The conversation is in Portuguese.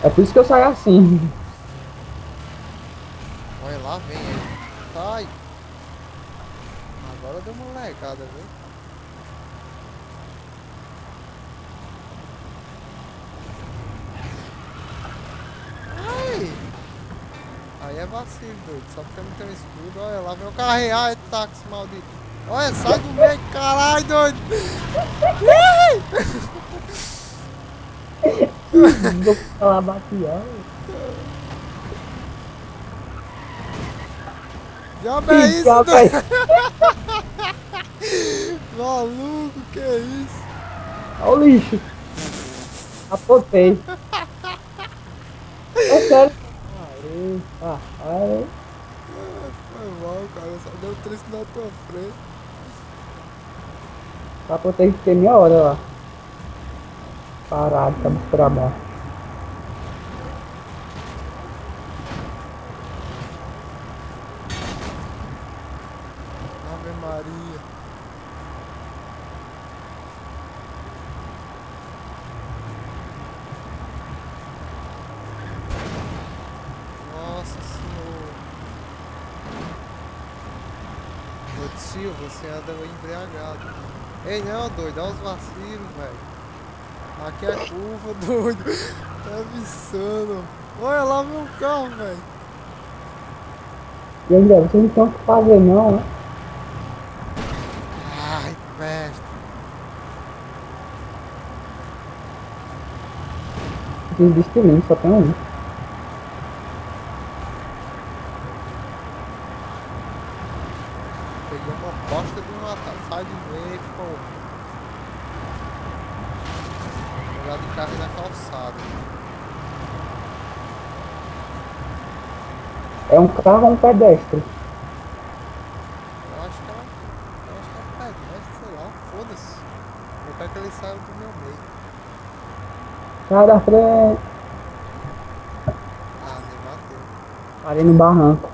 É por isso que eu saio assim. Olha lá, vem ele. Sai! Agora deu uma legada, viu? Ai! Aí é vacilo, doido. Só porque eu não tenho escudo. Olha lá, vem o carro aí. Ai, táxi maldito. Olha, sai do meio, caralho, doido. Vou falar bateão. Diabo é Que isso, diabo é doido? isso? Maluco, que é isso? Olha o lixo. Apotei. É sério. Aê, aê. Foi mal, cara. Só deu triste na tua frente. Apotei e fiquei meia hora lá. Parado, pra misturar bom. Ave Maria. Nossa senhora. Ô tio, você anda embriagado. Ei, não, doido. Olha os vacilos, velho. Aqui é curva, doido. Tá avisando. Olha lá meu carro, velho. E ainda, vocês não tem o que fazer não, né? Ai, mestre. Esses destilinhos só tem um. Peguei uma bosta de um atalho. Sai do meio, pô. Jogar de carro na calçada. É um carro ou um pedestre? Eu acho que é pedestre, sei lá. Foda-se. Eu quero que ele saia do meu meio. Sai da frente. Ah, me bateu. Parei no barranco.